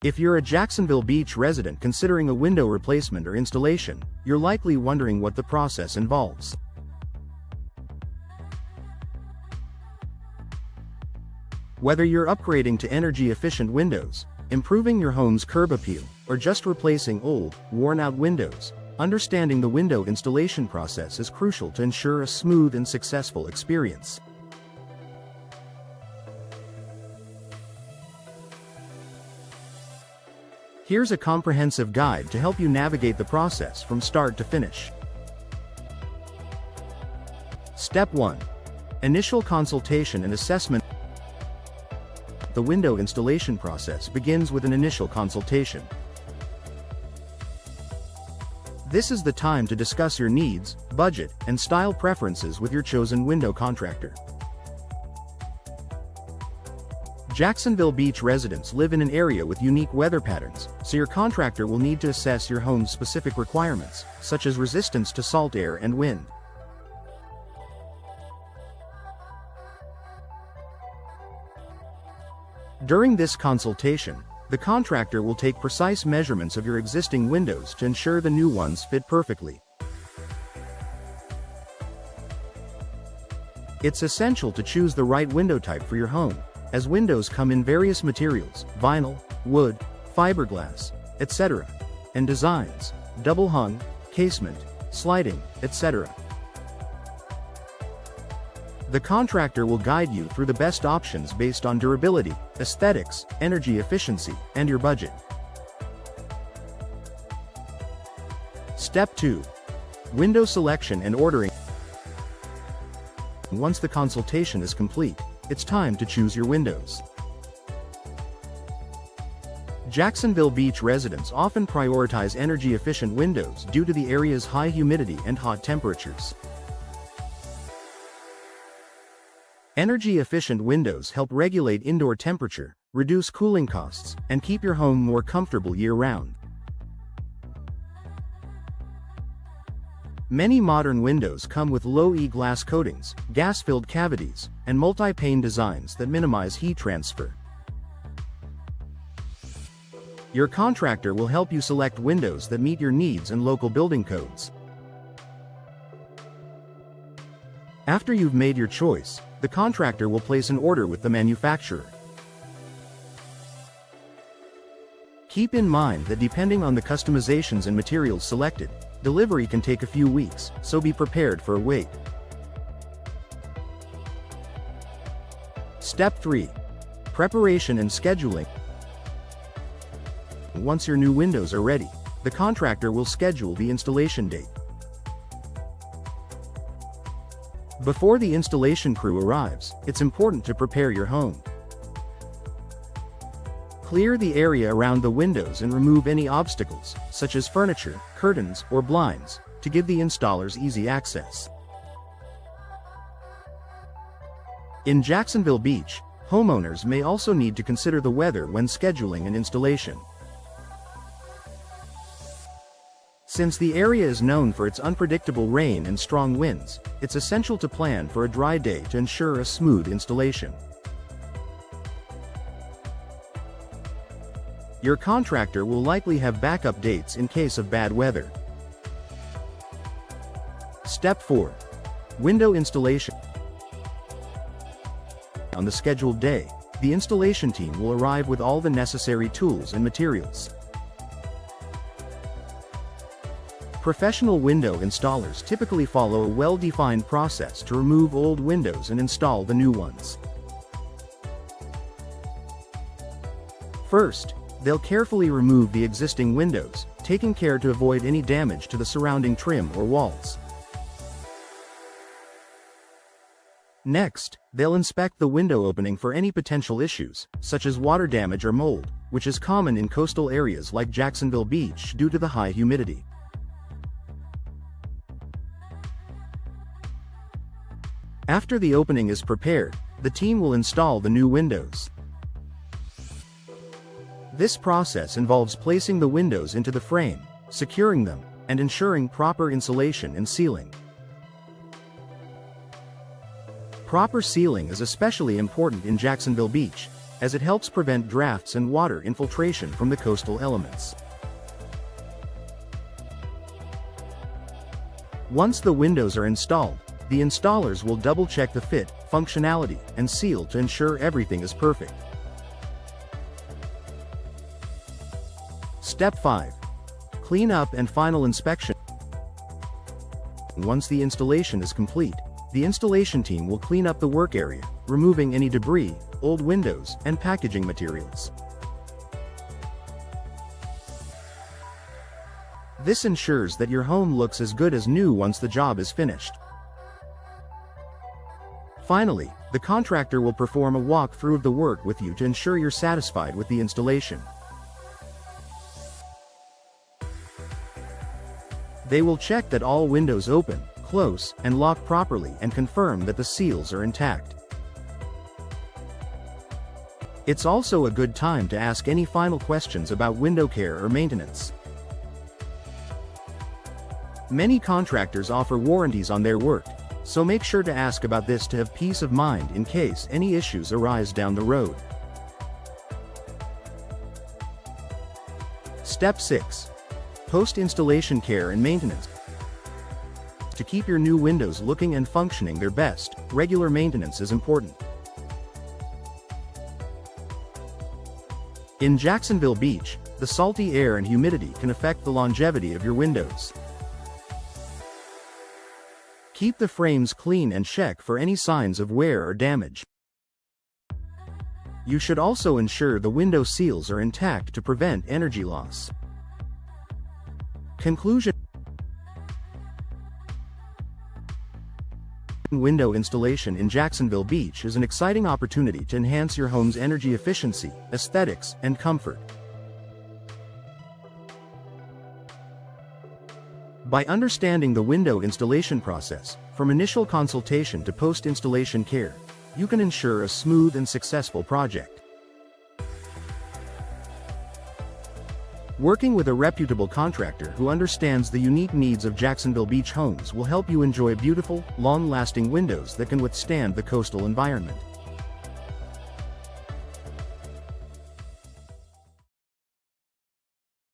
If you're a Jacksonville Beach resident considering a window replacement or installation, you're likely wondering what the process involves. Whether you're upgrading to energy-efficient windows, improving your home's curb appeal, or just replacing old, worn-out windows, understanding the window installation process is crucial to ensure a smooth and successful experience. Here's a comprehensive guide to help you navigate the process from start to finish. Step 1. Initial consultation and assessment. The window installation process begins with an initial consultation. This is the time to discuss your needs, budget, and style preferences with your chosen window contractor. Jacksonville Beach residents live in an area with unique weather patterns, so your contractor will need to assess your home's specific requirements, such as resistance to salt air and wind. During this consultation, the contractor will take precise measurements of your existing windows to ensure the new ones fit perfectly. It's essential to choose the right window type for your home, as windows come in various materials: vinyl, wood, fiberglass, etc., and designs: double hung, casement, sliding, etc. The contractor will guide you through the best options based on durability, aesthetics, energy efficiency, and your budget. Step 2. Window selection and ordering. Once the consultation is complete, it's time to choose your windows. Jacksonville Beach residents often prioritize energy-efficient windows due to the area's high humidity and hot temperatures. Energy-efficient windows help regulate indoor temperature, reduce cooling costs, and keep your home more comfortable year-round. Many modern windows come with low E-glass coatings, gas-filled cavities, and multi-pane designs that minimize heat transfer. Your contractor will help you select windows that meet your needs and local building codes. After you've made your choice, the contractor will place an order with the manufacturer. Keep in mind that depending on the customizations and materials selected, delivery can take a few weeks, so be prepared for a wait. Step 3. Preparation and scheduling. Once your new windows are ready, the contractor will schedule the installation date. Before the installation crew arrives, it's important to prepare your home. Clear the area around the windows and remove any obstacles, such as furniture, curtains, or blinds, to give the installers easy access. In Jacksonville Beach, homeowners may also need to consider the weather when scheduling an installation. Since the area is known for its unpredictable rain and strong winds, it's essential to plan for a dry day to ensure a smooth installation. Your contractor will likely have backup dates in case of bad weather. Step 4. Window installation. On the scheduled day, the installation team will arrive with all the necessary tools and materials. Professional window installers typically follow a well-defined process to remove old windows and install the new ones. First, they'll carefully remove the existing windows, taking care to avoid any damage to the surrounding trim or walls. Next, they'll inspect the window opening for any potential issues, such as water damage or mold, which is common in coastal areas like Jacksonville Beach due to the high humidity. After the opening is prepared, the team will install the new windows. This process involves placing the windows into the frame, securing them, and ensuring proper insulation and sealing. Proper sealing is especially important in Jacksonville Beach, as it helps prevent drafts and water infiltration from the coastal elements. Once the windows are installed, the installers will double-check the fit, functionality, and seal to ensure everything is perfect. Step 5. Clean up and final inspection. Once the installation is complete, the installation team will clean up the work area, removing any debris, old windows, and packaging materials. This ensures that your home looks as good as new once the job is finished. Finally, the contractor will perform a walkthrough of the work with you to ensure you're satisfied with the installation. They will check that all windows open, close, and lock properly and confirm that the seals are intact. It's also a good time to ask any final questions about window care or maintenance. Many contractors offer warranties on their work, so make sure to ask about this to have peace of mind in case any issues arise down the road. Step 6. Post-installation care and maintenance. To keep your new windows looking and functioning their best, regular maintenance is important. In Jacksonville Beach, the salty air and humidity can affect the longevity of your windows. Keep the frames clean and check for any signs of wear or damage. You should also ensure the window seals are intact to prevent energy loss. Conclusion. Window installation in Jacksonville Beach is an exciting opportunity to enhance your home's energy efficiency, aesthetics, and comfort. By understanding the window installation process, from initial consultation to post-installation care, you can ensure a smooth and successful project. Working with a reputable contractor who understands the unique needs of Jacksonville Beach homes will help you enjoy beautiful, long-lasting windows that can withstand the coastal environment.